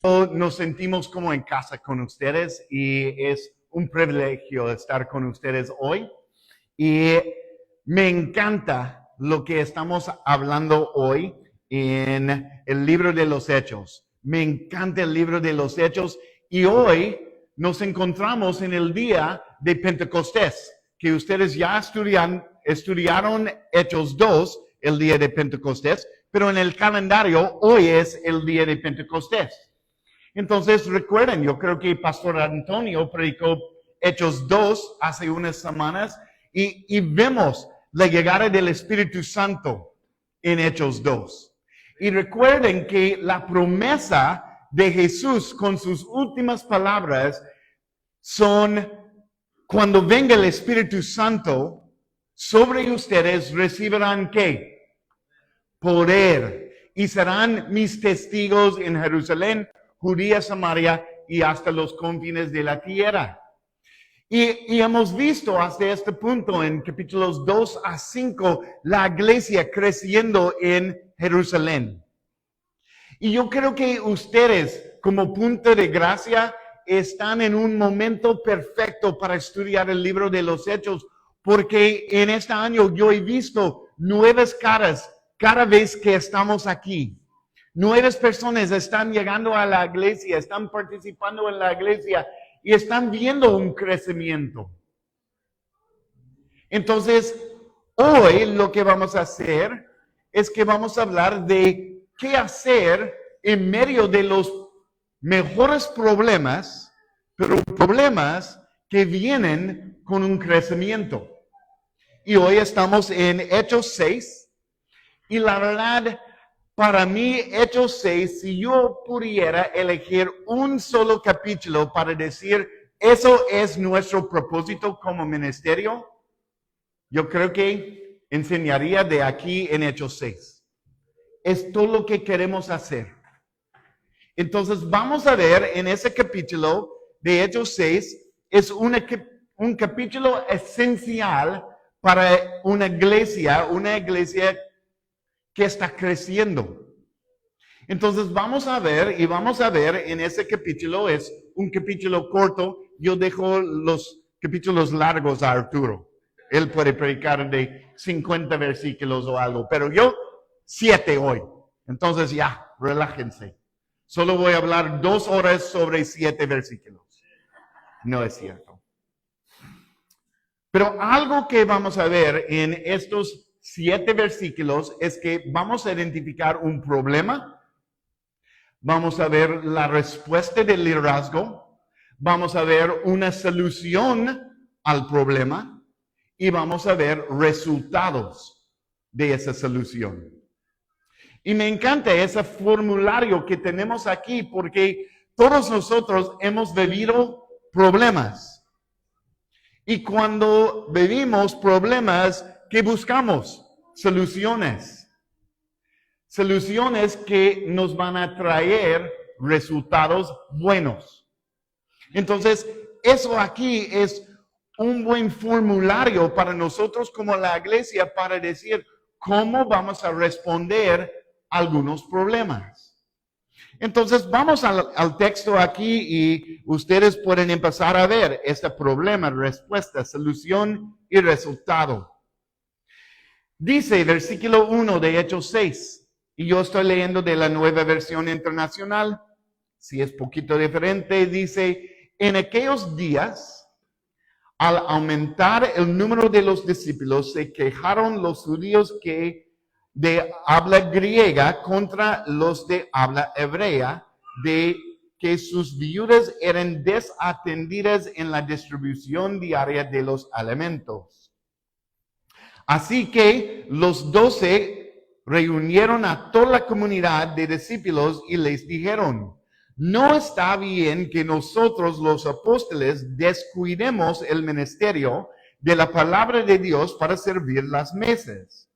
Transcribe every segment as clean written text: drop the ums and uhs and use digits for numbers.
Nos sentimos como en casa con ustedes y es un privilegio estar con ustedes hoy. Y me encanta lo que estamos hablando hoy en el libro de los Hechos. Me encanta el libro de los Hechos y hoy nos encontramos en el día de Pentecostés, que ustedes ya estudiaron Hechos 2, el día de Pentecostés, pero en el calendario hoy es el día de Pentecostés. Entonces recuerden, yo creo que Pastor Antonio predicó Hechos 2 hace unas semanas y vemos la llegada del Espíritu Santo en Hechos 2. Y recuerden que la promesa de Jesús con sus últimas palabras son: cuando venga el Espíritu Santo sobre ustedes, recibirán ¿qué? Poder. Y serán mis testigos en Jerusalén, Judea, Samaria y hasta los confines de la tierra. Y hemos visto hasta este punto en capítulos 2 a 5 la iglesia creciendo en Jerusalén. Y yo creo que ustedes, como punto de gracia, están en un momento perfecto para estudiar el libro de los Hechos, porque en este año yo he visto nuevas caras cada vez que estamos aquí. Nuevas personas están llegando a la iglesia, están participando en la iglesia y están viendo un crecimiento. Entonces, hoy lo que vamos a hacer es que vamos a hablar de qué hacer en medio de los mejores problemas, pero problemas que vienen con un crecimiento. Y hoy estamos en Hechos 6 y la verdad, para mí, Hechos 6, si yo pudiera elegir un solo capítulo para decir, eso es nuestro propósito como ministerio, yo creo que enseñaría de aquí en Hechos 6. Es todo lo que queremos hacer. Entonces, vamos a ver en ese capítulo de Hechos 6, es un capítulo esencial para una iglesia que está creciendo. Entonces vamos a ver en ese capítulo, es un capítulo corto, yo dejo los capítulos largos a Arturo. Él puede predicar de 50 versículos o algo, pero yo 7 hoy. Entonces ya, relájense. Solo voy a hablar 2 horas sobre 7 versículos. No es cierto. Pero algo que vamos a ver en estos 7 versículos es que vamos a identificar un problema, vamos a ver la respuesta del liderazgo, vamos a ver una solución al problema y vamos a ver resultados de esa solución. Y me encanta ese formulario que tenemos aquí porque todos nosotros hemos vivido problemas. Y cuando vivimos problemas, ¿qué buscamos? Soluciones. Soluciones que nos van a traer resultados buenos. Entonces, eso aquí es un buen formulario para nosotros como la iglesia para decir cómo vamos a responder a algunos problemas. Entonces, vamos al texto aquí y ustedes pueden empezar a ver este problema, respuesta, solución y resultado. Dice, versículo 1 de Hechos 6, y yo estoy leyendo de la Nueva Versión Internacional, si es poquito diferente, dice, en aquellos días, al aumentar el número de los discípulos, se quejaron los judíos de habla griega contra los de habla hebrea, de que sus viudas eran desatendidas en la distribución diaria de los alimentos. Así que los 12 reunieron a toda la comunidad de discípulos y les dijeron, no está bien que nosotros los apóstoles descuidemos el ministerio de la palabra de Dios para servir las mesas.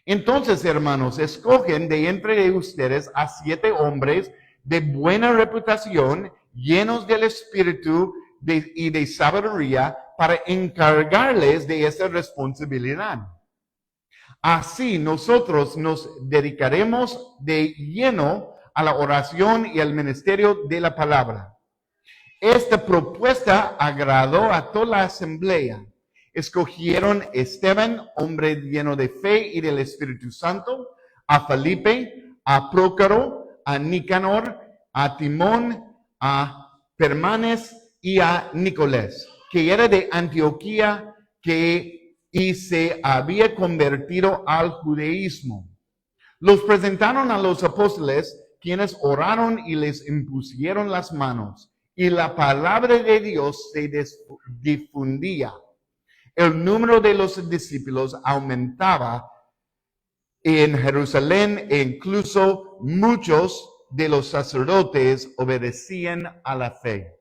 Entonces, hermanos, escogen de entre ustedes a 7 hombres de buena reputación, llenos del Espíritu y de sabiduría, para encargarles de esa responsabilidad. Así nosotros nos dedicaremos de lleno a la oración y al ministerio de la palabra. Esta propuesta agradó a toda la asamblea. Escogieron a Esteban, hombre lleno de fe y del Espíritu Santo, a Felipe, a Prócoro, a Nicanor, a Timón, a Parmenas y a Nicolás, que era de Antioquía y se había convertido al judaísmo. Los presentaron a los apóstoles, quienes oraron y les impusieron las manos, y la palabra de Dios se difundía. El número de los discípulos aumentaba en Jerusalén e incluso muchos de los sacerdotes obedecían a la fe.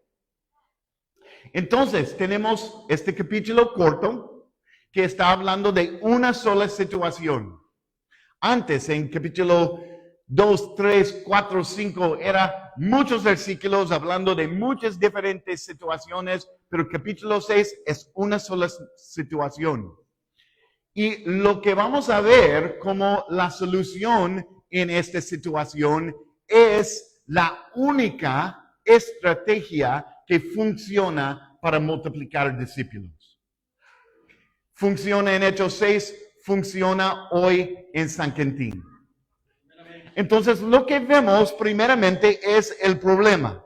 Entonces, tenemos este capítulo corto que está hablando de una sola situación. Antes, en capítulo 2, 3, 4, 5, era muchos versículos hablando de muchas diferentes situaciones, pero capítulo 6 es una sola situación. Y lo que vamos a ver como la solución en esta situación es la única estrategia que funciona para multiplicar discípulos. Funciona en Hechos 6, funciona hoy en San Quintín. Entonces, lo que vemos primeramente es el problema.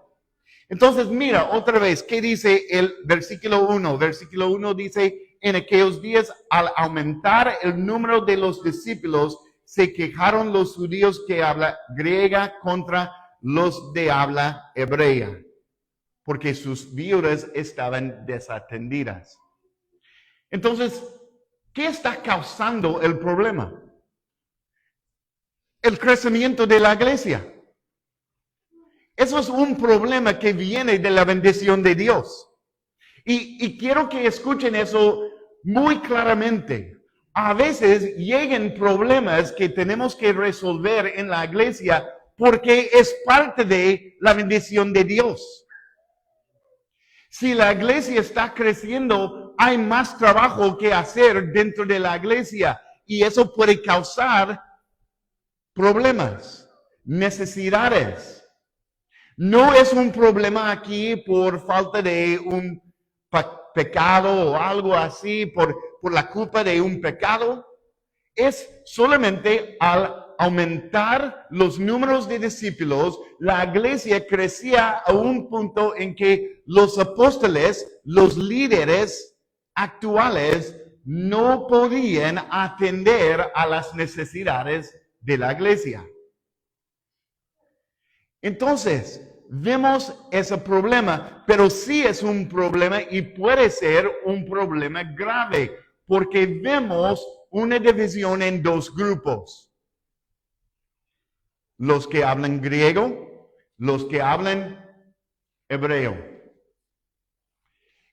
Entonces, mira otra vez, ¿qué dice el versículo 1? Versículo 1 dice, en aquellos días, al aumentar el número de los discípulos, se quejaron los judíos que habla griega contra los de habla hebrea, porque sus viudas estaban desatendidas. Entonces, ¿qué está causando el problema? El crecimiento de la iglesia. Eso es un problema que viene de la bendición de Dios. Y quiero que escuchen eso muy claramente. A veces llegan problemas que tenemos que resolver en la iglesia porque es parte de la bendición de Dios. Si la iglesia está creciendo, hay más trabajo que hacer dentro de la iglesia y eso puede causar problemas, necesidades. No es un problema aquí por falta de un pecado o algo así, por la culpa de un pecado. Es solamente al aumentar los números de discípulos, la iglesia crecía a un punto en que los apóstoles, los líderes actuales, no podían atender a las necesidades de la iglesia. Entonces, vemos ese problema, pero sí es un problema y puede ser un problema grave, porque vemos una división en dos grupos. Los que hablan griego, los que hablan hebreo.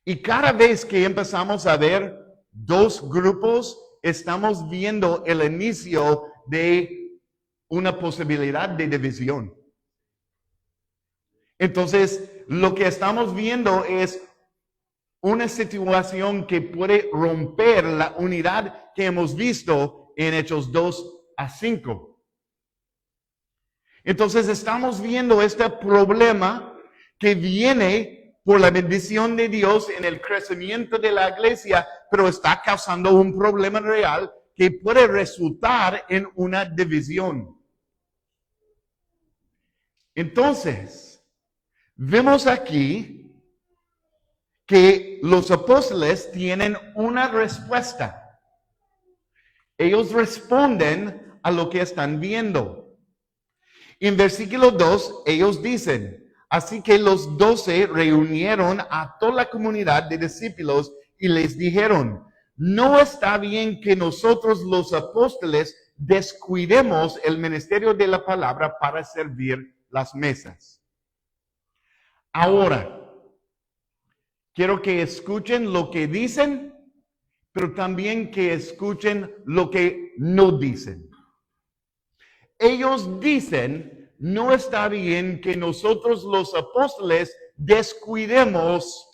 Y cada vez que empezamos a ver dos grupos, estamos viendo el inicio de una posibilidad de división. Entonces, lo que estamos viendo es una situación que puede romper la unidad que hemos visto en Hechos 2 a 5. Entonces, estamos viendo este problema que viene por la bendición de Dios en el crecimiento de la iglesia, pero está causando un problema real que puede resultar en una división. Entonces, vemos aquí que los apóstoles tienen una respuesta. Ellos responden a lo que están viendo. En versículo 2, ellos dicen, así que los 12 reunieron a toda la comunidad de discípulos y les dijeron, no está bien que nosotros los apóstoles descuidemos el ministerio de la palabra para servir las mesas. Ahora, quiero que escuchen lo que dicen, pero también que escuchen lo que no dicen. Ellos dicen, no está bien que nosotros los apóstoles descuidemos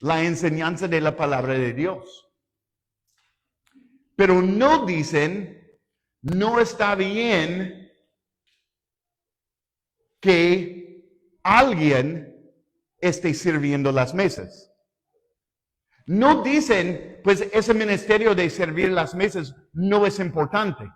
la enseñanza de la palabra de Dios. Pero no dicen, no está bien que alguien esté sirviendo las mesas. No dicen, pues ese ministerio de servir las mesas no es importante.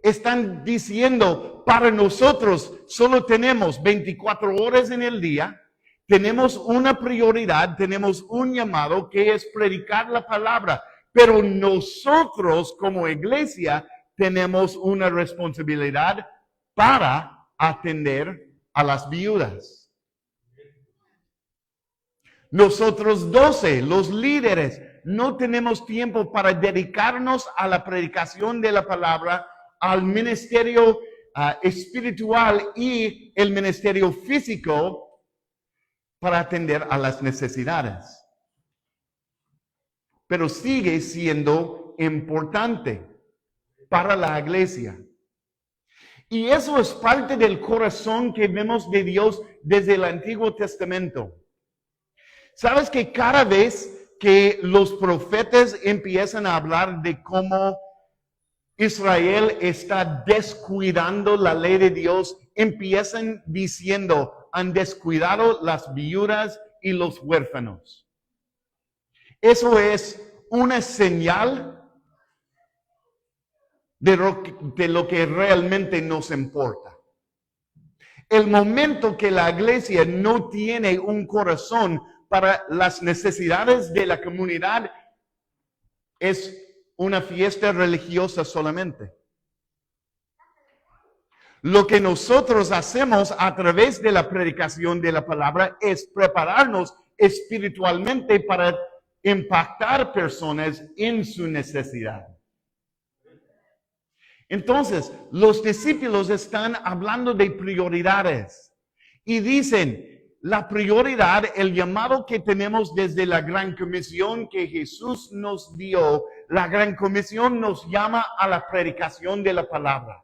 Están diciendo, para nosotros solo tenemos 24 horas en el día, tenemos una prioridad, tenemos un llamado que es predicar la palabra, pero nosotros como iglesia tenemos una responsabilidad para atender a las viudas. Nosotros 12, los líderes, no tenemos tiempo para dedicarnos a la predicación de la palabra, al ministerio espiritual y el ministerio físico para atender a las necesidades. Pero sigue siendo importante para la iglesia. Y eso es parte del corazón que vemos de Dios desde el Antiguo Testamento. ¿Sabes que cada vez que los profetas empiezan a hablar de cómo Israel está descuidando la ley de Dios, empiezan diciendo, han descuidado las viudas y los huérfanos? Eso es una señal de lo que realmente nos importa. El momento que la iglesia no tiene un corazón para las necesidades de la comunidad es una fiesta religiosa solamente. Lo que nosotros hacemos a través de la predicación de la palabra es prepararnos espiritualmente para impactar personas en su necesidad. Entonces, los discípulos están hablando de prioridades y dicen, la prioridad, el llamado que tenemos desde la Gran Comisión que Jesús nos dio, la Gran Comisión nos llama a la predicación de la palabra.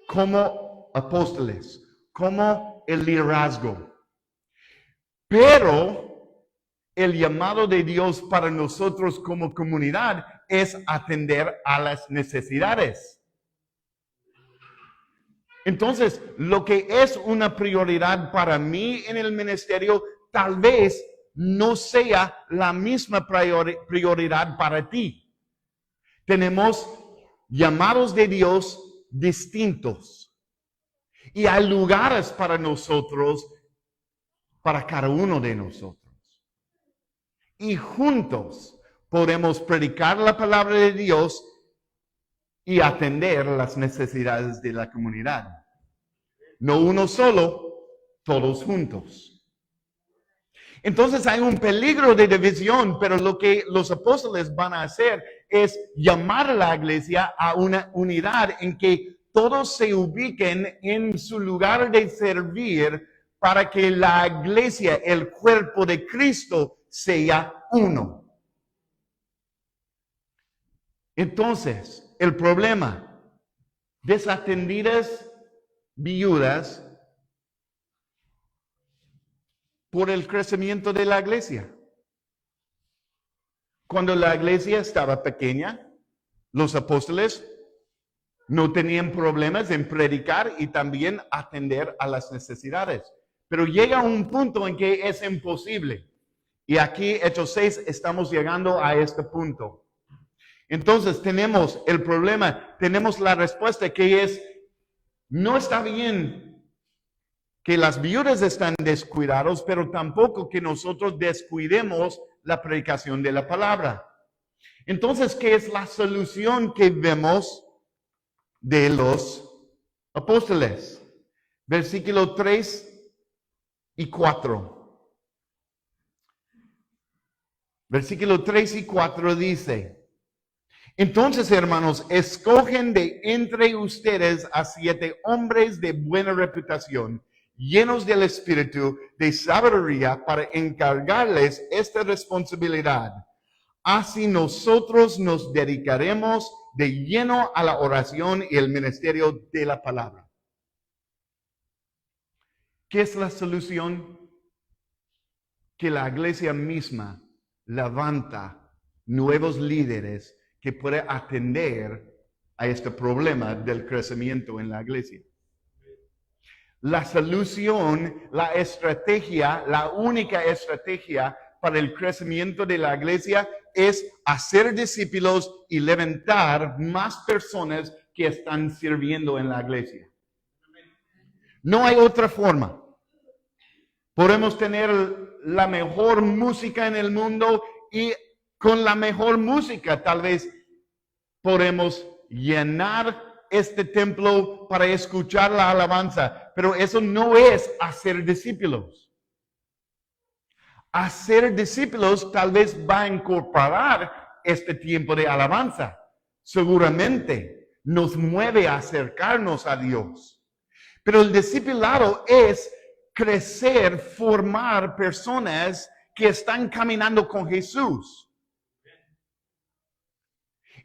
Como apóstoles, como el liderazgo. Pero el llamado de Dios para nosotros como comunidad es atender a las necesidades. Entonces, lo que es una prioridad para mí en el ministerio, tal vez no sea la misma prioridad para ti. Tenemos llamados de Dios distintos. Y hay lugares para nosotros, para cada uno de nosotros. Y juntos podemos predicar la palabra de Dios y atender las necesidades de la comunidad. No uno solo, todos juntos. Entonces hay un peligro de división, pero lo que los apóstoles van a hacer es llamar a la iglesia a una unidad en que todos se ubiquen en su lugar de servir para que la iglesia, el cuerpo de Cristo, sea uno. Entonces, el problema, desatendidas viudas por el crecimiento de la iglesia. Cuando la iglesia estaba pequeña, los apóstoles no tenían problemas en predicar y también atender a las necesidades. Pero llega un punto en que es imposible. Y aquí, Hechos 6, estamos llegando a este punto. Entonces tenemos el problema, tenemos la respuesta que es, no está bien que las viudas están descuidados, pero tampoco que nosotros descuidemos la predicación de la palabra. Entonces, ¿qué es la solución que vemos de los apóstoles? Versículo 3 y 4. Versículo 3 y 4 dice, entonces, hermanos, escogen de entre ustedes a 7 hombres de buena reputación, llenos del espíritu de sabiduría, para encargarles esta responsabilidad. Así nosotros nos dedicaremos de lleno a la oración y el ministerio de la palabra. ¿Qué es la solución? Que la iglesia misma levanta nuevos líderes que puede atender a este problema del crecimiento en la iglesia. la solución, la estrategia, la única estrategia para el crecimiento de la iglesia es hacer discípulos y levantar más personas que están sirviendo en la iglesia. No hay otra forma. Podemos tener la mejor música en el mundo y con la mejor música tal vez podemos llenar este templo para escuchar la alabanza, pero eso no es hacer discípulos. Hacer discípulos tal vez va a incorporar este tiempo de alabanza. Seguramente nos mueve a acercarnos a Dios. Pero el discipulado es crecer, formar personas que están caminando con Jesús.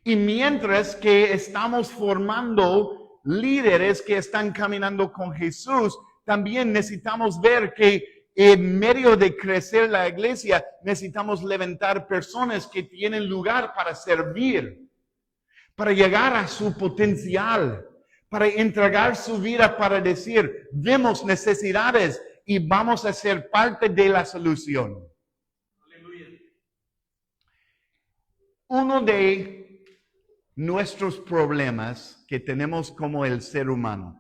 Y mientras que estamos formando líderes que están caminando con Jesús, también necesitamos ver que en medio de crecer la iglesia, necesitamos levantar personas que tienen lugar para servir, para llegar a su potencial, para entregar su vida, para decir, vemos necesidades y vamos a ser parte de la solución. Uno de nuestros problemas que tenemos como el ser humano,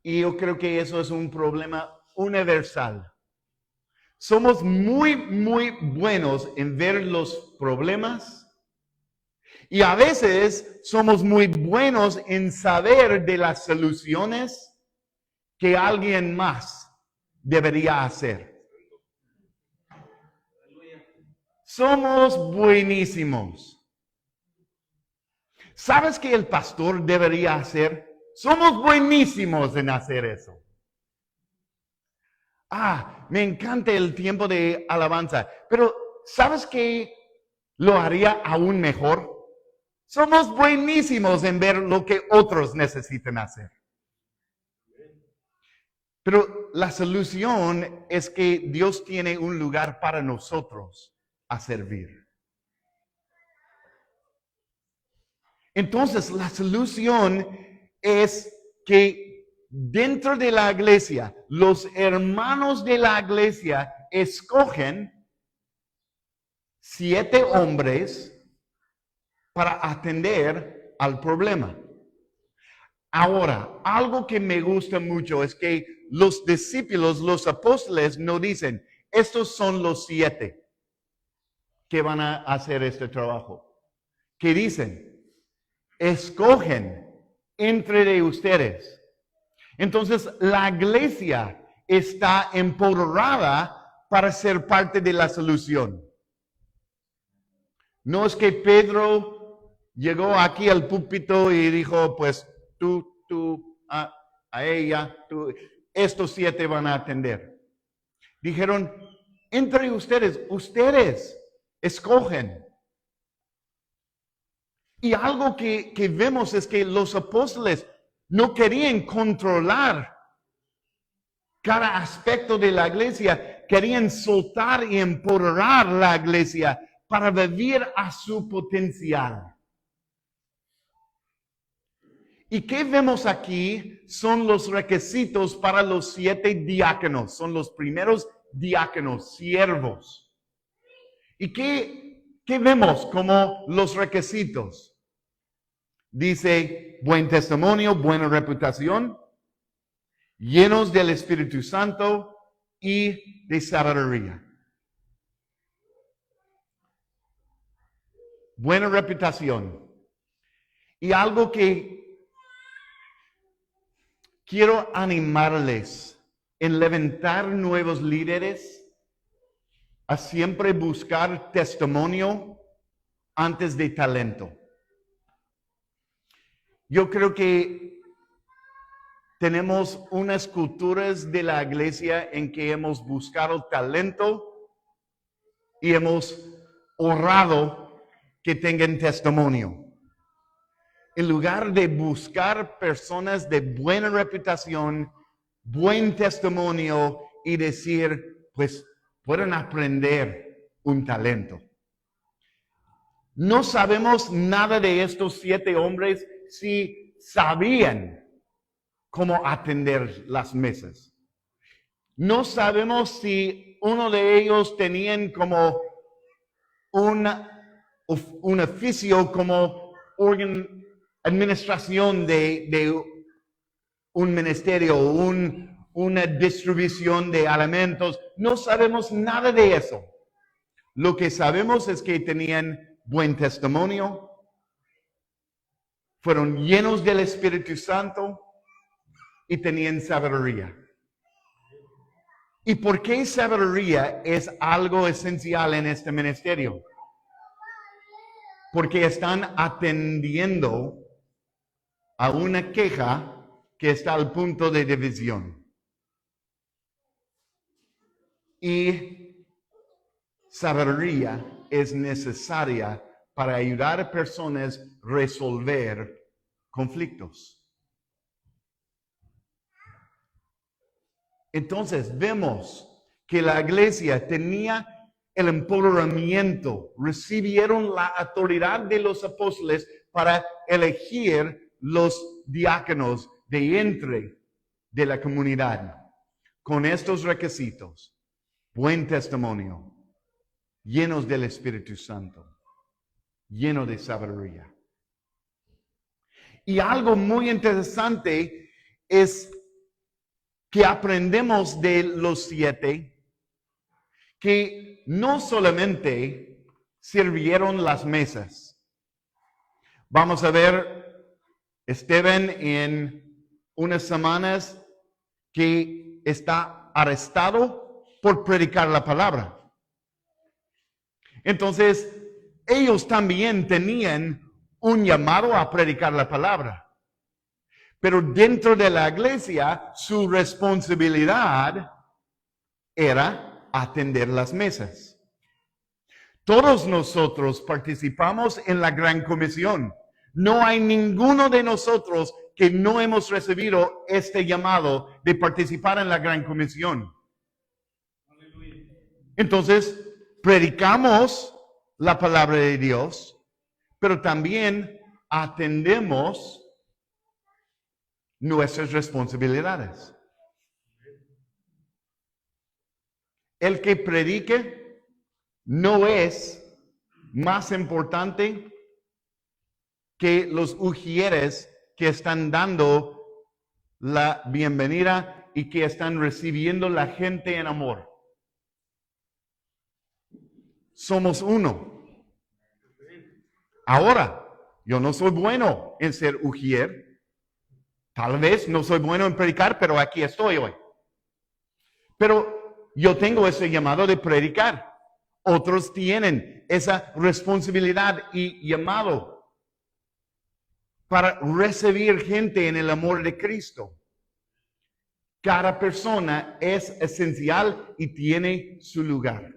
y yo creo que eso es un problema universal. Somos muy buenos en ver los problemas y a veces somos muy buenos en saber de las soluciones que alguien más debería hacer. Somos buenísimos. ¿Sabes qué el pastor debería hacer? Somos buenísimos en hacer eso. Me encanta el tiempo de alabanza, pero ¿sabes qué lo haría aún mejor? Somos buenísimos en ver lo que otros necesitan hacer. Pero la solución es que Dios tiene un lugar para nosotros a servir. Entonces, la solución es que dentro de la iglesia, los hermanos de la iglesia escogen 7 hombres para atender al problema. Ahora, algo que me gusta mucho es que los discípulos, los apóstoles, no dicen, estos son los 7 que van a hacer este trabajo. ¿Qué dicen? Escogen entre de ustedes. Entonces, la iglesia está empoderada para ser parte de la solución. No es que Pedro llegó aquí al púlpito y dijo, pues tú, a ella, tú, estos 7 van a atender. Dijeron, entre ustedes escogen. Y algo que vemos es que los apóstoles no querían controlar cada aspecto de la iglesia, querían soltar y empoderar la iglesia para vivir a su potencial. ¿Y qué vemos aquí? Son los requisitos para los 7 diáconos, son los primeros diáconos, siervos. ¿Y qué vemos como los requisitos? Dice, buen testimonio, buena reputación, llenos del Espíritu Santo y de sabiduría. Buena reputación. Y algo que quiero animarles en levantar nuevos líderes a siempre buscar testimonio antes de talento. Yo creo que tenemos unas culturas de la iglesia en que hemos buscado talento y hemos honrado que tengan testimonio. En lugar de buscar personas de buena reputación, buen testimonio y decir, pues pueden aprender un talento. No sabemos nada de estos 7 hombres si sabían cómo atender las mesas. No sabemos si uno de ellos tenían como un oficio, como administración de un ministerio, una distribución de alimentos. No sabemos nada de eso. Lo que sabemos es que tenían buen testimonio, fueron llenos del Espíritu Santo y tenían sabiduría. ¿Y por qué sabiduría es algo esencial en este ministerio? Porque están atendiendo a una queja que está al punto de división. Y sabiduría es necesaria para ayudar a personas a resolver conflictos. Entonces vemos que la iglesia tenía el empoderamiento, recibieron la autoridad de los apóstoles para elegir los diáconos de entre de la comunidad con estos requisitos: buen testimonio, llenos del Espíritu Santo, lleno de sabiduría. Y algo muy interesante es que aprendemos de los 7, que no solamente sirvieron las mesas. Vamos a ver Esteban en unas semanas que está arrestado por predicar la palabra. Entonces, ellos también tenían un llamado a predicar la palabra. Pero dentro de la iglesia, su responsabilidad era atender las mesas. Todos nosotros participamos en la Gran Comisión. No hay ninguno de nosotros que no hemos recibido este llamado de participar en la Gran Comisión. Entonces, predicamos la palabra de Dios, pero también atendemos nuestras responsabilidades. El que predique no es más importante que los ujieres que están dando la bienvenida y que están recibiendo la gente en amor. Somos uno. Ahora, yo no soy bueno en ser ujier. Tal vez no soy bueno en predicar, pero aquí estoy hoy. Pero yo tengo ese llamado de predicar. Otros tienen esa responsabilidad y llamado para recibir gente en el amor de Cristo. Cada persona es esencial y tiene su lugar.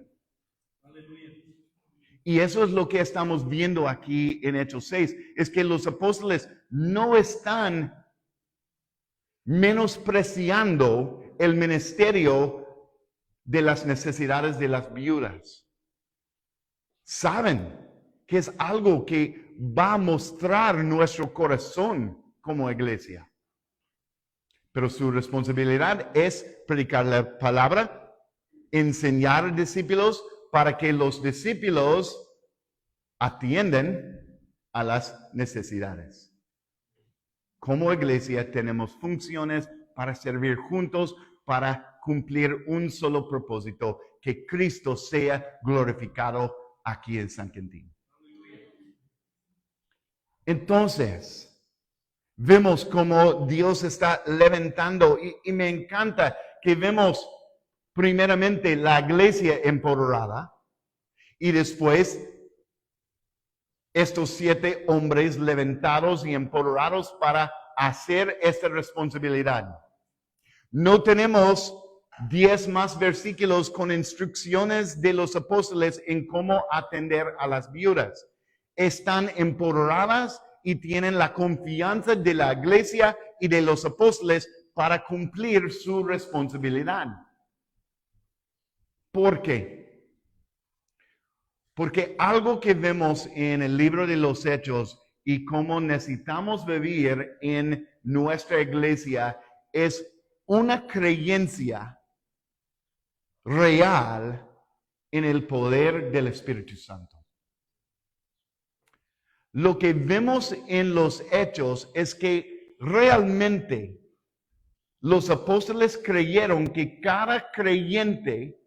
Y eso es lo que estamos viendo aquí en Hechos 6. Es que los apóstoles no están menospreciando el ministerio de las necesidades de las viudas. Saben que es algo que va a mostrar nuestro corazón como iglesia. Pero su responsabilidad es predicar la palabra, enseñar discípulos para que los discípulos atiendan a las necesidades. Como iglesia tenemos funciones para servir juntos, para cumplir un solo propósito, que Cristo sea glorificado aquí en San Quintín. Entonces, vemos cómo Dios está levantando y me encanta que vemos primeramente la iglesia empoderada y después estos 7 hombres levantados y empoderados para hacer esta responsabilidad. No tenemos 10 más versículos con instrucciones de los apóstoles en cómo atender a las viudas. Están empoderadas y tienen la confianza de la iglesia y de los apóstoles para cumplir su responsabilidad. ¿Por qué? Porque algo que vemos en el libro de los Hechos y cómo necesitamos vivir en nuestra iglesia es una creencia real en el poder del Espíritu Santo. Lo que vemos en los hechos es que realmente los apóstoles creyeron que cada creyente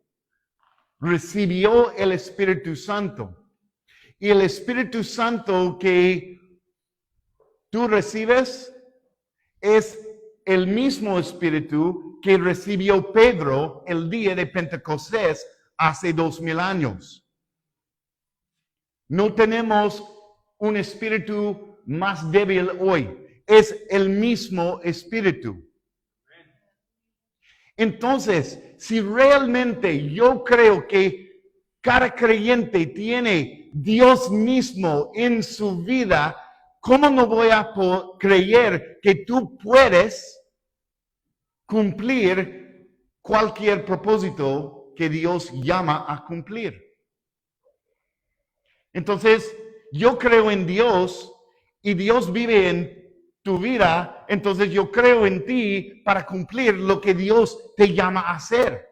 recibió el Espíritu Santo. Y el Espíritu Santo que tú recibes es el mismo Espíritu que recibió Pedro el día de Pentecostés hace 2000 años. No tenemos un espíritu más débil hoy. Es el mismo Espíritu. Entonces, si realmente yo creo que cada creyente tiene Dios mismo en su vida, ¿cómo no voy a creer que tú puedes cumplir cualquier propósito que Dios llama a cumplir? Entonces, yo creo en Dios y Dios vive en tu vida, entonces yo creo en ti para cumplir lo que Dios te llama a hacer.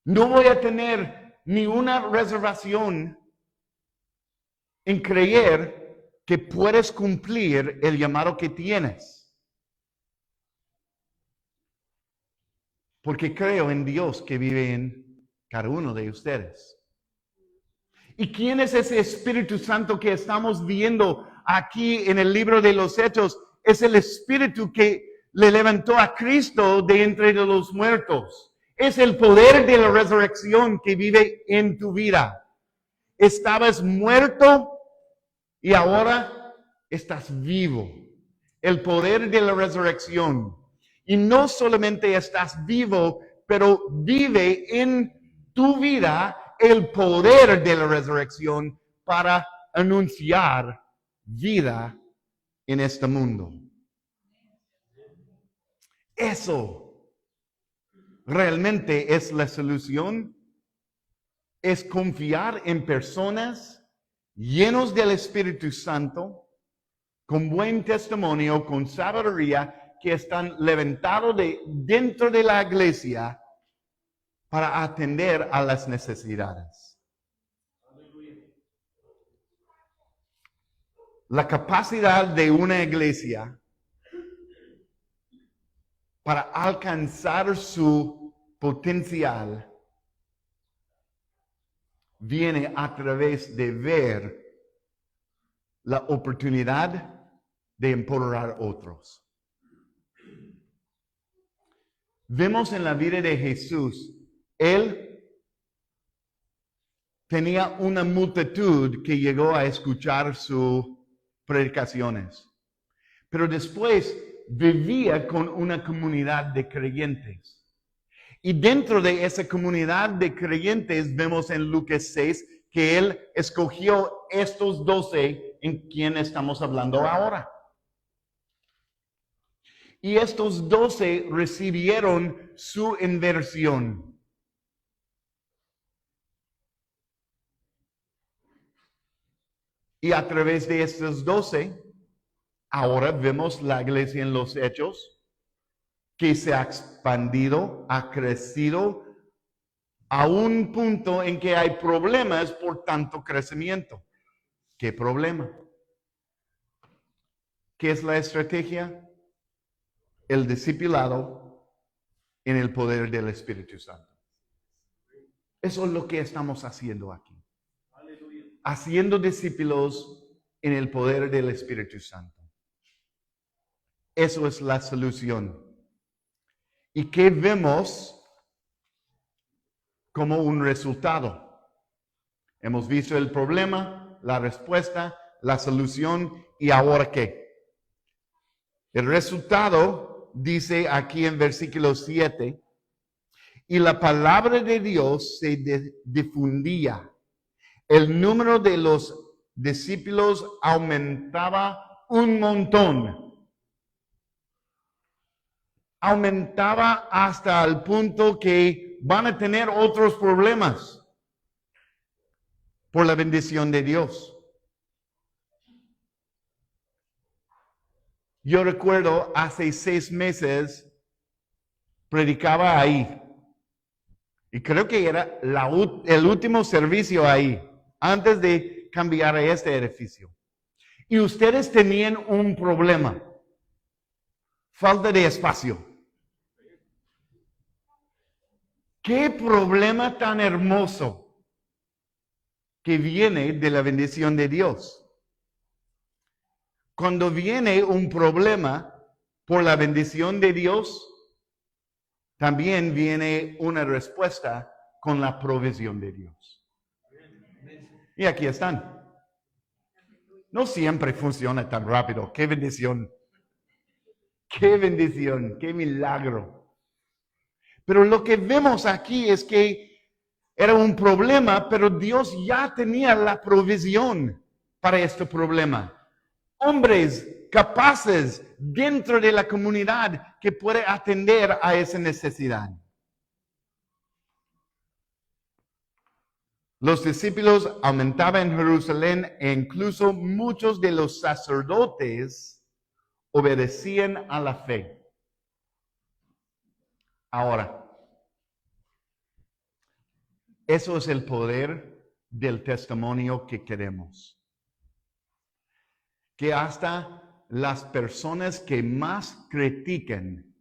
No voy a tener ni una reservación en creer que puedes cumplir el llamado que tienes. Porque creo en Dios que vive en cada uno de ustedes. ¿Y quién es ese Espíritu Santo que estamos viendo aquí en el libro de los Hechos? Es el Espíritu que le levantó a Cristo de entre los muertos. Es el poder de la resurrección que vive en tu vida. Estabas muerto y ahora estás vivo. El poder de la resurrección. Y no solamente estás vivo, pero vive en tu vida el poder de la resurrección para anunciar vida en este mundo. Eso realmente es la solución. Es confiar en personas llenos del Espíritu Santo, con buen testimonio, con sabiduría, que están levantados dentro de la iglesia para atender a las necesidades. La capacidad de una iglesia para alcanzar su potencial viene a través de ver la oportunidad de empoderar a otros. Vemos en la vida de Jesús, Él tenía una multitud que llegó a escuchar sus predicaciones. Pero después vivía con una comunidad de creyentes. Y dentro de esa comunidad de creyentes vemos en Lucas 6 que Él escogió estos 12 en quien estamos hablando ahora. Y estos 12 recibieron su inversión. Y a través de estos 12, ahora vemos la iglesia en los hechos, que se ha expandido, ha crecido, a un punto en que hay problemas por tanto crecimiento. ¿Qué problema? ¿Qué es la estrategia? El discipulado en el poder del Espíritu Santo. Eso es lo que estamos haciendo aquí. Haciendo discípulos en el poder del Espíritu Santo. Eso es la solución. ¿Y qué vemos como un resultado? Hemos visto el problema, la respuesta, la solución y ahora qué. El resultado dice aquí en versículo 7, y la palabra de Dios se difundía. El número de los discípulos aumentaba un montón. Aumentaba hasta el punto que van a tener otros problemas por la bendición de Dios. Yo recuerdo hace 6 meses predicaba ahí. Y creo que era el último servicio ahí, antes de cambiar a este edificio. Y ustedes tenían un problema. Falta de espacio. Qué problema tan hermoso que viene de la bendición de Dios. Cuando viene un problema por la bendición de Dios, también viene una respuesta con la provisión de Dios. Y aquí están. No siempre funciona tan rápido. ¡Qué bendición! ¡Qué bendición! ¡Qué milagro! Pero lo que vemos aquí es que era un problema, pero Dios ya tenía la provisión para este problema. Hombres capaces dentro de la comunidad que puede atender a esa necesidad. Los discípulos aumentaban en Jerusalén e incluso muchos de los sacerdotes obedecían a la fe. Ahora, eso es el poder del testimonio que queremos. Que hasta las personas que más critican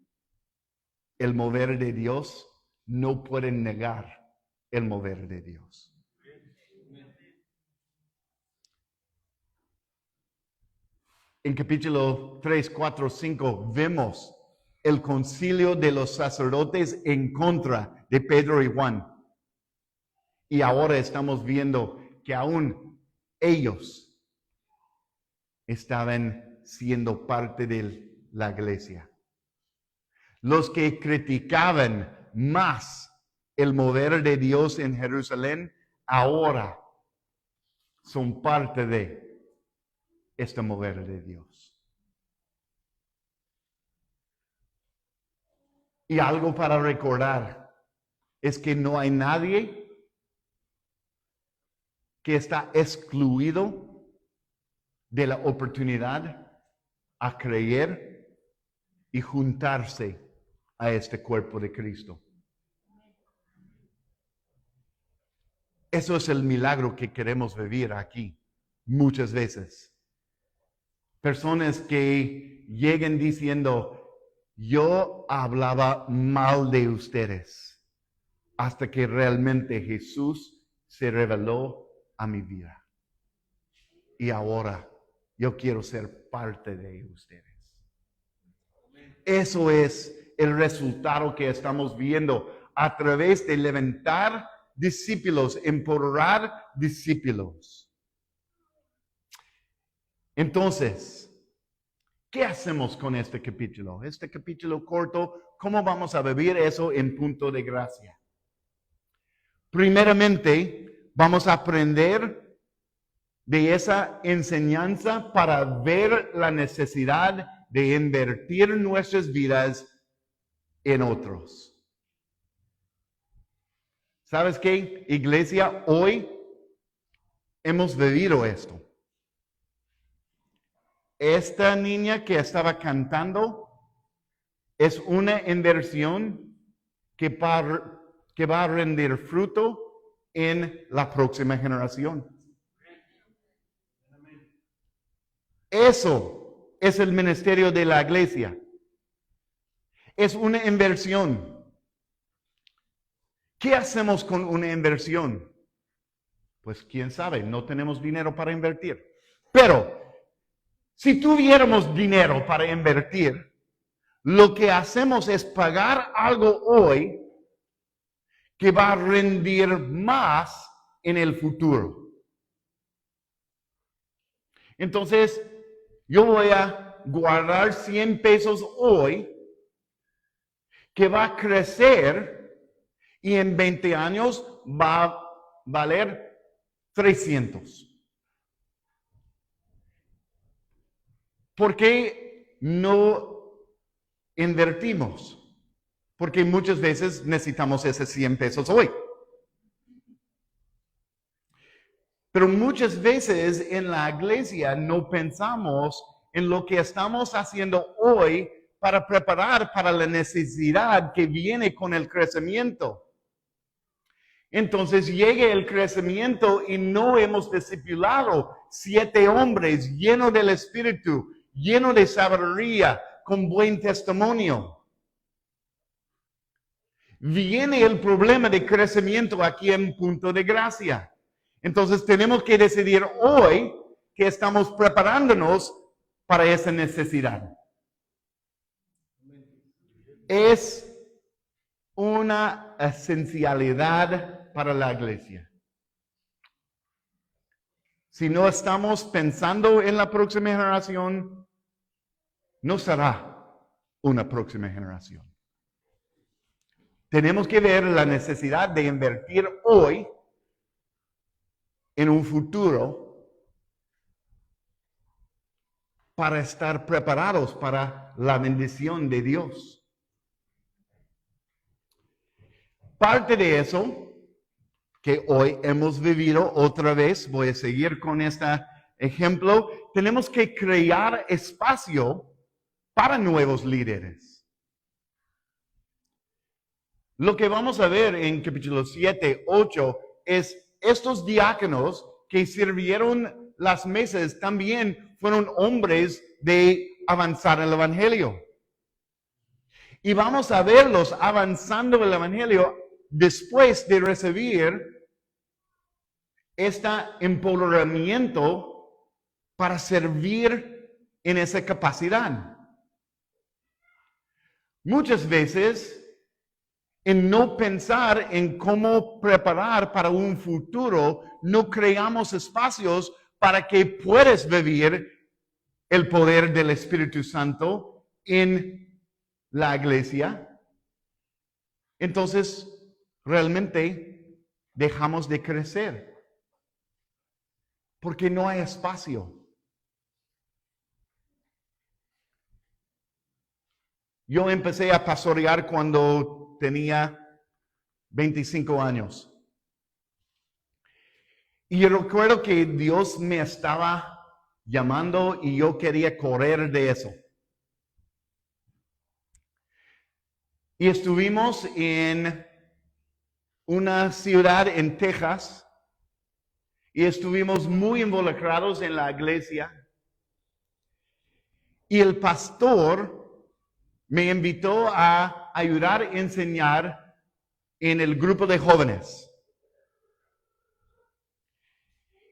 el mover de Dios no pueden negar el mover de Dios. En capítulo 3, 4, 5 vemos el concilio de los sacerdotes en contra de Pedro y Juan. Y ahora estamos viendo que aún ellos estaban siendo parte de la iglesia. Los que criticaban más el mover de Dios en Jerusalén, ahora son parte de este mover de Dios. Y algo para recordar es que no hay nadie que está excluido de la oportunidad a creer y juntarse a este cuerpo de Cristo. Eso es el milagro que queremos vivir aquí muchas veces. Personas que lleguen diciendo, yo hablaba mal de ustedes, hasta que realmente Jesús se reveló a mi vida. Y ahora yo quiero ser parte de ustedes. Eso es el resultado que estamos viendo a través de levantar discípulos, empoderar discípulos. Entonces, ¿qué hacemos con este capítulo? Este capítulo corto, ¿cómo vamos a vivir eso en punto de gracia? Primeramente, vamos a aprender de esa enseñanza para ver la necesidad de invertir nuestras vidas en otros. ¿Sabes qué, iglesia? Hoy hemos vivido esto. Esta niña que estaba cantando es una inversión que va a rendir fruto en la próxima generación. Eso es el ministerio de la iglesia. Es una inversión. ¿Qué hacemos con una inversión? Pues quién sabe, no tenemos dinero para invertir. Pero si tuviéramos dinero para invertir, lo que hacemos es pagar algo hoy que va a rendir más en el futuro. Entonces, yo voy a guardar 100 pesos hoy que va a crecer y en 20 años va a valer 300. ¿Por qué no invertimos? Porque muchas veces necesitamos esos 100 pesos hoy. Pero muchas veces en la iglesia no pensamos en lo que estamos haciendo hoy para preparar para la necesidad que viene con el crecimiento. Entonces llegue el crecimiento y no hemos discipulado 7 hombres llenos del Espíritu, llenos de sabiduría, con buen testimonio. Viene el problema de crecimiento aquí en Punto de Gracia. Entonces tenemos que decidir hoy que estamos preparándonos para esa necesidad. Es una esencialidad para la iglesia. Si no estamos pensando en la próxima generación, no será una próxima generación. Tenemos que ver la necesidad de invertir hoy en un futuro para estar preparados para la bendición de Dios. Parte de eso que hoy hemos vivido otra vez, voy a seguir con este ejemplo, tenemos que crear espacio para nuevos líderes. Lo que vamos a ver en capítulo 7, 8 es estos diáconos que sirvieron las mesas también fueron hombres de avanzar el evangelio. Y vamos a verlos avanzando el evangelio después de recibir este empoderamiento para servir en esa capacidad. Muchas veces, en no pensar en cómo preparar para un futuro, no creamos espacios para que puedas vivir el poder del Espíritu Santo en la iglesia. Entonces, realmente dejamos de crecer porque no hay espacio. Yo empecé a pastorear cuando tenía 25 años. Y yo recuerdo que Dios me estaba llamando y yo quería correr de eso. Y estuvimos en una ciudad en Texas y estuvimos muy involucrados en la iglesia. Y el pastor me invitó a ayudar a enseñar en el grupo de jóvenes.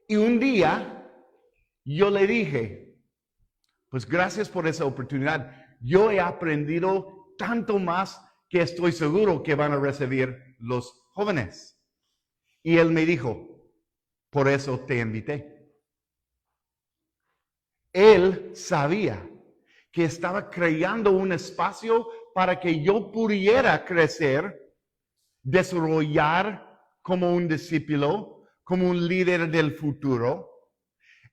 Y un día yo le dije, pues gracias por esa oportunidad. Yo he aprendido tanto más que estoy seguro que van a recibir los jóvenes. Y él me dijo, por eso te invité. Él sabía que estaba creando un espacio para que yo pudiera crecer, desarrollar como un discípulo, como un líder del futuro.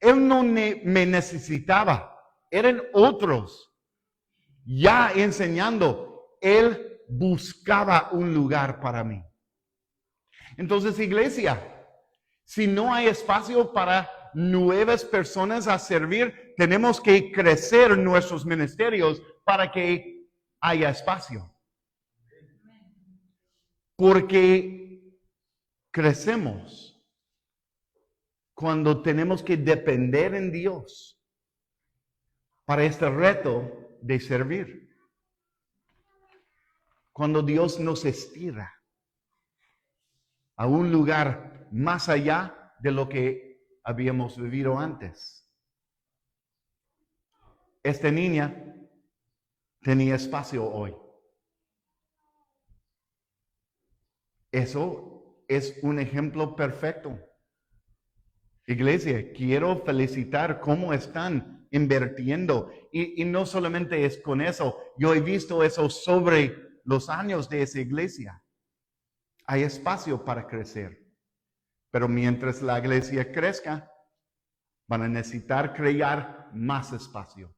Él no me necesitaba, eran otros. Ya enseñando, Él buscaba un lugar para mí. Entonces, iglesia, si no hay espacio para nuevas personas a servir, tenemos que crecer nuestros ministerios para que haya espacio. Porque crecemos cuando tenemos que depender en Dios para este reto de servir. Cuando Dios nos estira a un lugar más allá de lo que habíamos vivido antes. Esta niña tenía espacio hoy. Eso es un ejemplo perfecto. Iglesia, quiero felicitar cómo están invirtiendo. Y no solamente es con eso. Yo he visto eso sobre los años de esa iglesia. Hay espacio para crecer. Pero mientras la iglesia crezca, van a necesitar crear más espacio.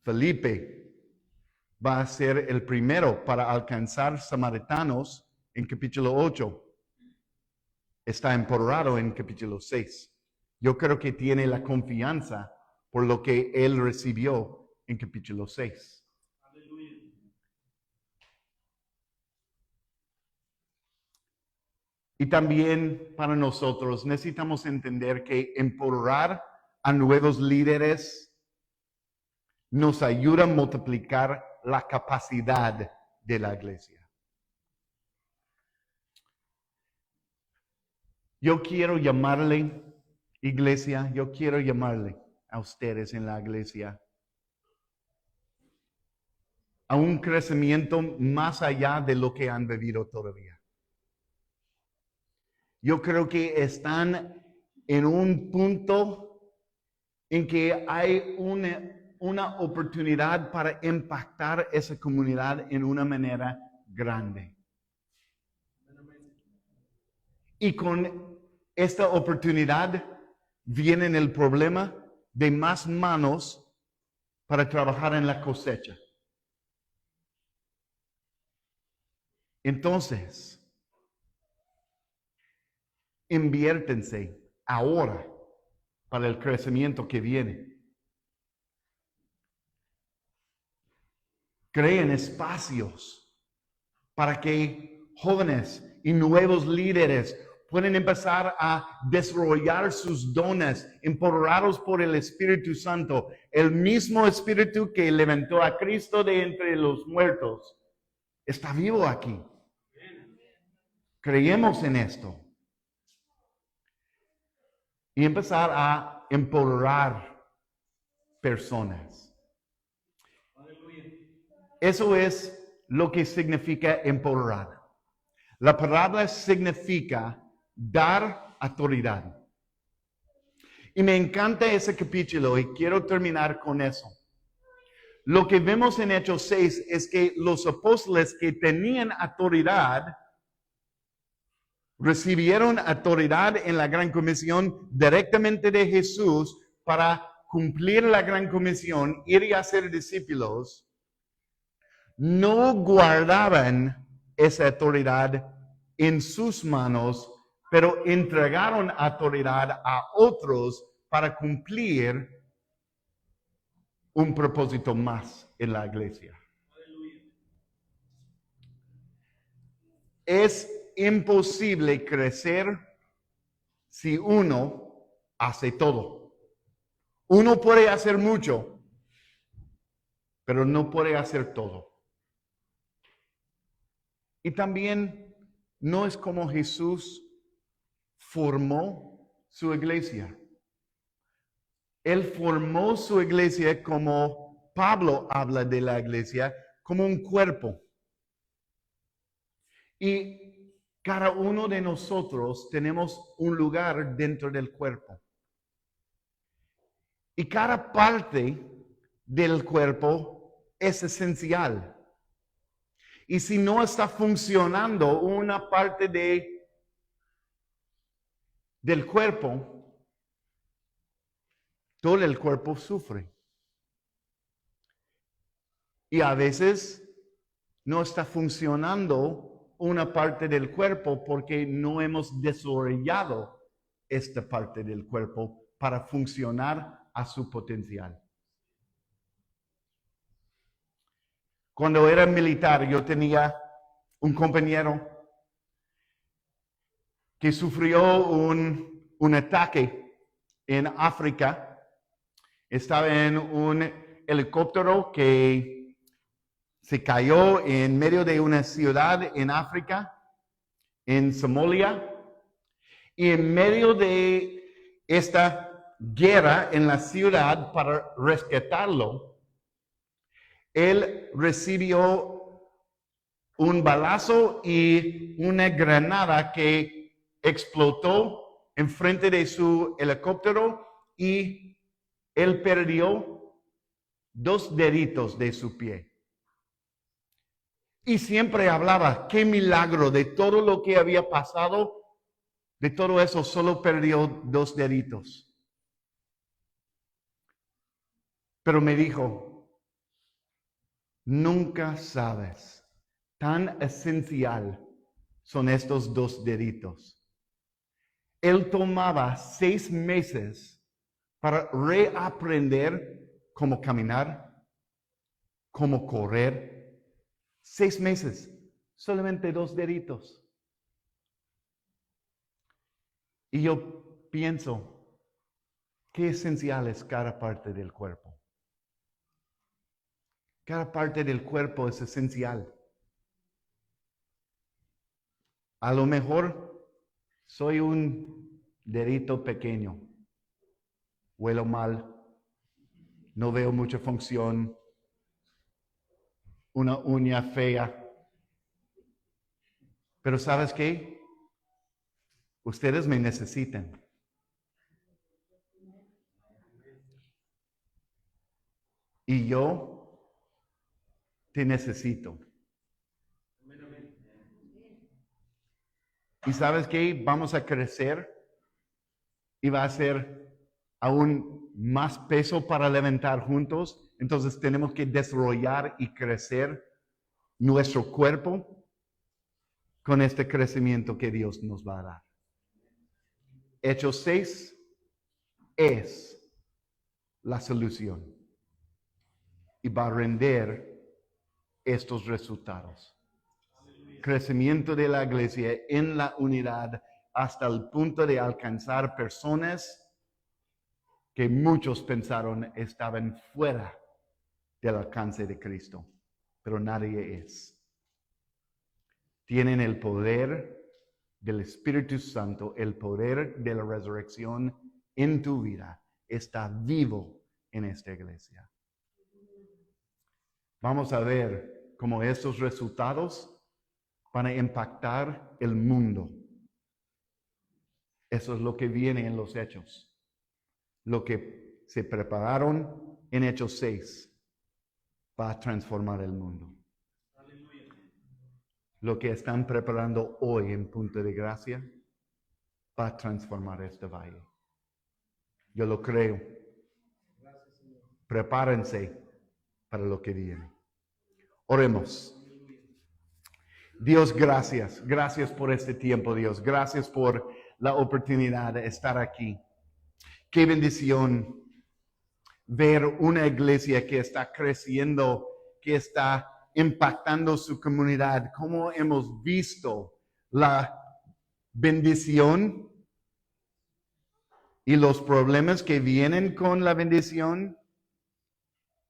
Felipe va a ser el primero para alcanzar samaritanos en capítulo 8. Está empoderado en capítulo 6. Yo creo que tiene la confianza por lo que él recibió en capítulo 6. Y también para nosotros necesitamos entender que empoderar a nuevos líderes nos ayuda a multiplicar la capacidad de la iglesia. Yo quiero llamarle, iglesia, yo quiero llamarle a ustedes en la iglesia a un crecimiento más allá de lo que han vivido todavía. Yo creo que están en un punto en que hay una oportunidad para impactar esa comunidad en una manera grande. Y con esta oportunidad viene el problema de más manos para trabajar en la cosecha. Entonces, inviértense ahora para el crecimiento que viene. Creen espacios para que jóvenes y nuevos líderes pueden empezar a desarrollar sus dones, empoderados por el Espíritu Santo, el mismo Espíritu que levantó a Cristo de entre los muertos. Está vivo aquí. Creemos en esto. Y empezar a empoderar personas. Eso es lo que significa empoderar. La palabra significa dar autoridad. Y me encanta ese capítulo y quiero terminar con eso. Lo que vemos en Hechos 6 es que los apóstoles que tenían autoridad recibieron autoridad en la Gran Comisión directamente de Jesús para cumplir la Gran Comisión, ir y hacer discípulos. No guardaban esa autoridad en sus manos, pero entregaron autoridad a otros para cumplir un propósito más en la iglesia. Es imposible crecer si uno hace todo. Uno puede hacer mucho, pero no puede hacer todo. Y también no es como Jesús formó su iglesia. Él formó su iglesia como Pablo habla de la iglesia, como un cuerpo. Y cada uno de nosotros tenemos un lugar dentro del cuerpo. Y cada parte del cuerpo es esencial. Y si no está funcionando una parte del cuerpo, todo el cuerpo sufre. Y a veces no está funcionando una parte del cuerpo porque no hemos desarrollado esta parte del cuerpo para funcionar a su potencial. Cuando era militar, yo tenía un compañero que sufrió un ataque en África. Estaba en un helicóptero que se cayó en medio de una ciudad en África, en Somalia. Y en medio de esta guerra en la ciudad para rescatarlo, él recibió un balazo y una granada que explotó enfrente de su helicóptero y él perdió 2 deditos de su pie. Y siempre hablaba, qué milagro de todo lo que había pasado, de todo eso solo perdió 2 deditos. Pero me dijo, nunca sabes, tan esencial son estos 2 deditos. Él tomaba 6 meses para reaprender cómo caminar, cómo correr. 6 meses, solamente 2 deditos. Y yo pienso, qué esencial es cada parte del cuerpo. Cada parte del cuerpo es esencial. A lo mejor soy un dedito pequeño, huelo mal, no veo mucha función, una uña fea. Pero ¿sabes qué? Ustedes me necesitan. Y yo te necesito. ¿Y sabes qué? Vamos a crecer y va a ser aún más peso para levantar juntos. Entonces tenemos que desarrollar y crecer nuestro cuerpo con este crecimiento que Dios nos va a dar. Hechos 6 es la solución y va a render estos resultados. Crecimiento de la iglesia en la unidad hasta el punto de alcanzar personas que muchos pensaron estaban fuera del alcance de Cristo, pero nadie es. Tienen el poder del Espíritu Santo, el poder de la resurrección en tu vida. Está vivo en esta iglesia. Vamos a ver cómo estos resultados van a impactar el mundo. Eso es lo que viene en los Hechos. Lo que se prepararon en Hechos 6 va a transformar el mundo. Lo que están preparando hoy en Punta de Gracia va a transformar este valle. Yo lo creo. Prepárense para lo que viene. Oremos. Dios, gracias. Gracias por este tiempo, Dios. Gracias por la oportunidad de estar aquí. Qué bendición ver una iglesia que está creciendo, que está impactando su comunidad. Cómo hemos visto la bendición y los problemas que vienen con la bendición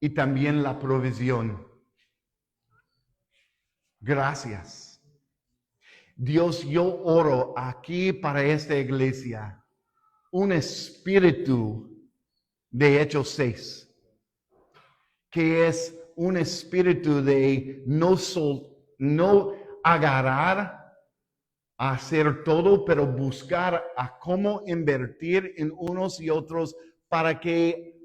y también la provisión. Gracias. Dios, yo oro aquí para esta iglesia un espíritu de Hechos 6, que es un espíritu de no agarrar a hacer todo, pero buscar a cómo invertir en unos y otros para que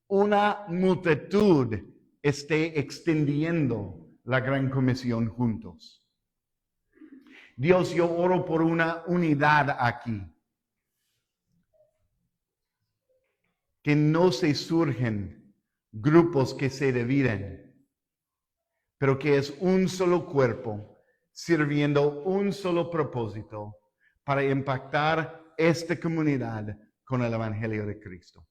una multitud esté extendiendo la gran comisión juntos. Dios, yo oro por una unidad aquí. Que no se surgen grupos que se dividen, pero que es un solo cuerpo, sirviendo un solo propósito para impactar esta comunidad con el Evangelio de Cristo.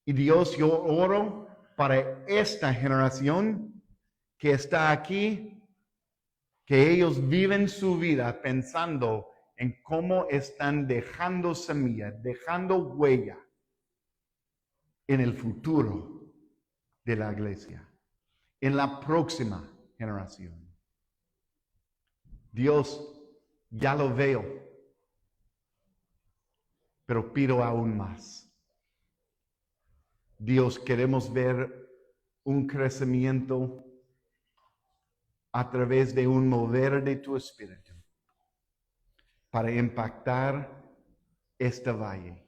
Y Dios, yo oro para esta generación que está aquí, que ellos viven su vida pensando en cómo están dejando semilla, dejando huella en el futuro de la iglesia, en la próxima generación. Dios, ya lo veo, pero pido aún más. Dios, queremos ver un crecimiento a través de un mover de tu espíritu para impactar este valle.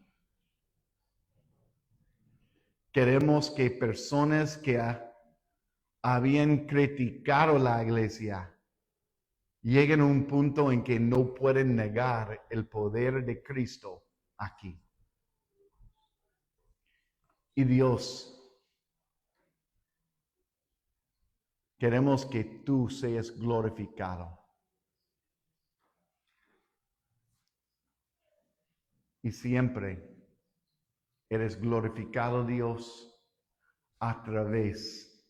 Queremos que personas que habían criticado la iglesia lleguen a un punto en que no pueden negar el poder de Cristo aquí. Y Dios, queremos que tú seas glorificado. Y siempre eres glorificado, Dios, a través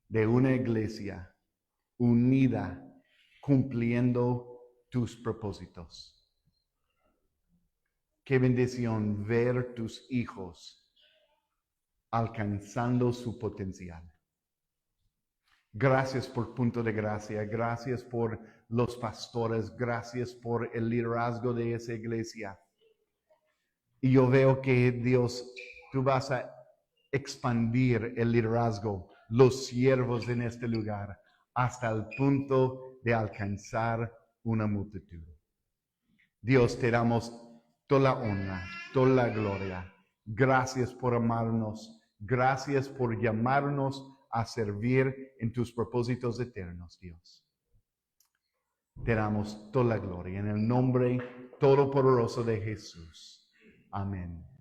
de una iglesia unida, cumpliendo tus propósitos. Qué bendición ver tus hijos alcanzando su potencial. Gracias por Punto de Gracia, gracias por los pastores, gracias por el liderazgo de esa iglesia. Y yo veo que Dios, tú vas a expandir el liderazgo, los siervos en este lugar, hasta el punto de alcanzar una multitud. Dios, te damos toda la honra, toda la gloria. Gracias por amarnos. Gracias por llamarnos a servir en tus propósitos eternos, Dios. Te damos toda la gloria en el nombre todopoderoso de Jesús. Amén.